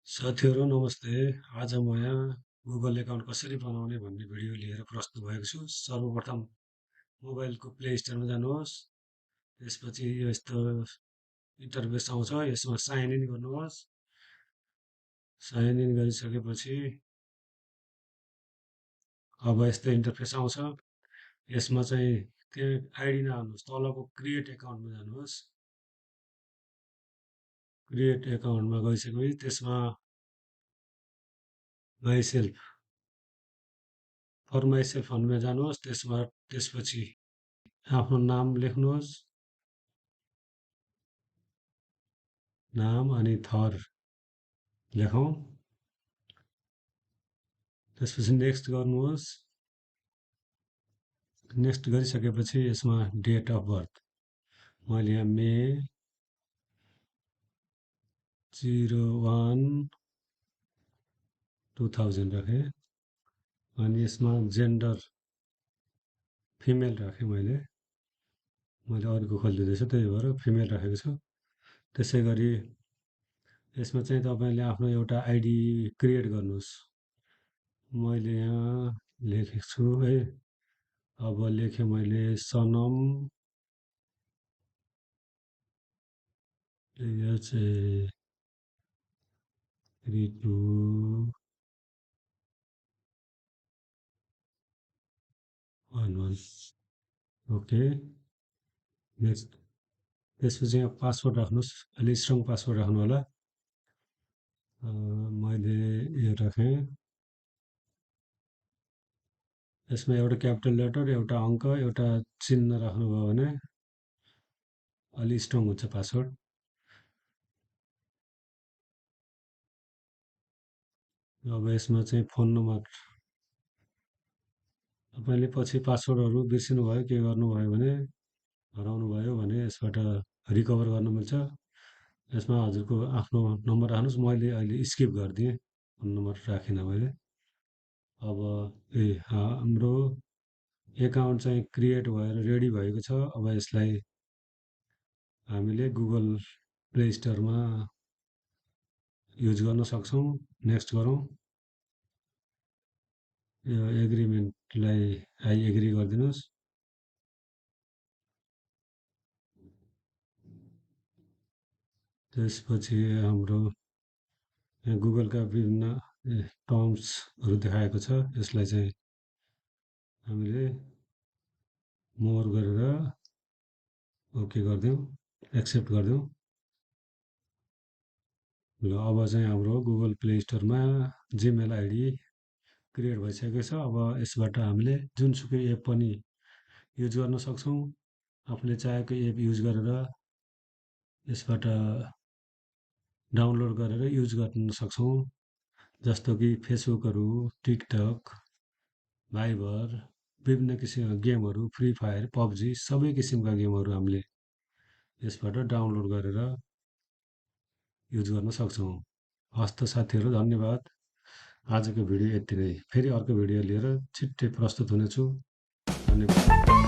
साथीहरू नमस्ते। आज म यहाँ गुगल एकाउन्ट कसरी बनाउने भन्ने भिडियो लिएर प्रस्तुत भएको छु। सर्वप्रथम मोबाइलको प्ले स्टोरमा जानुहोस्। त्यसपछि यो यस्तो इन्टरफेस आउँछ। यसमा साइन इन गर्नुहोस्। साइन इन गरिसकेपछि अब यस्तो इन्टरफेस आउँछ। यसमा चाहिँ त्यो आइडी नहाल्नुहोस्, तलको क्रिएट एकाउन्टमा जानुहोस्। क्रिएट एकाउन्टमा गइसकेपछि त्यसमा माइसेल्फ फर माइसेल्फ भन्नेमा जानुहोस्। त्यसपछि आफ्नो नाम लेख्नुहोस्, नाम अनि थर लेखौँ। त्यसपछि नेक्स्ट गर्नुहोस्। नेक्स्ट गरिसकेपछि यसमा डेट अफ बर्थ मैले यहाँ मे 01/2000 राखेँ। अनि यसमा जेन्डर फिमेल राखेँ। मैले अर्को खोलिदिँदैछु, त्यही भएर फिमेल राखेको छु। त्यसै गरी यसमा चाहिँ तपाईँले आफ्नो एउटा आइडी क्रिएट गर्नुहोस्। मैले यहाँ लेखेको छु है। अब लेखेँ मैले सनम, यो चाहिँ रितु वान ओके। नेक्स्ट। त्यसपछि यहाँ पासवर्ड राख्नुहोस्, अलि स्ट्रङ पासवर्ड राख्नु होला। मैले यो राखेँ। यसमा एउटा क्यापिटल लेटर, एउटा अङ्क, एउटा चिन्ह राख्नुभयो भने अलि स्ट्रङ हुन्छ पासवर्ड। अब यसमा चाहिँ फोन नम्बर, तपाईँले पछि पासवर्डहरू बिर्सिनुभयो, के गर्नुभयो भने, हराउनु भयो भने यसबाट रिकभर गर्न मिल्छ। यसमा हजुरको आफ्नो नम्बर राख्नुहोस्। मैले अहिले स्किप गरिदिएँ, फोन नम्बर राखिनँ मैले। अब हाम्रो एकाउन्ट चाहिँ क्रिएट भएर रेडी भएको छ। अब यसलाई हामीले गुगल प्ले स्टोरमा युज गर्न सक्छौँ। नेक्स्ट गरौँ। यो एग्रिमेन्टलाई आई एग्री गरिदिनुहोस्। त्यसपछि हाम्रो यहाँ गुगलका विभिन्न टर्म्सहरू देखाएको छ। यसलाई चाहिँ हामीले मोर गरेर ओके गरिदिउँ, एक्सेप्ट गरिदिउँ। ल अब चाहिँ हाम्रो गुगल प्ले स्टोरमा जिमेल आइडी क्रिएट भइसकेको छ। अब यसबाट हामीले जुनसुकै एप पनि युज गर्न सक्छौँ। आफूले चाहेको एप युज गरेर यसबाट डाउनलोड गरेर युज गर्न सक्छौँ। जस्तो कि फेसबुकहरू, टिकटक, भाइबर, विभिन्न किसिमका गेमहरू, फ्री फायर, पबजी, सबै किसिमका गेमहरू हामीले यसबाट डाउनलोड गरेर युज गर्न सक्छौँ। हस्त साथीहरू, धन्यवाद। आजको भिडियो यति नै। फेरि अर्को भिडियो लिएर छिट्टै प्रस्तुत हुनेछु। धन्यवाद।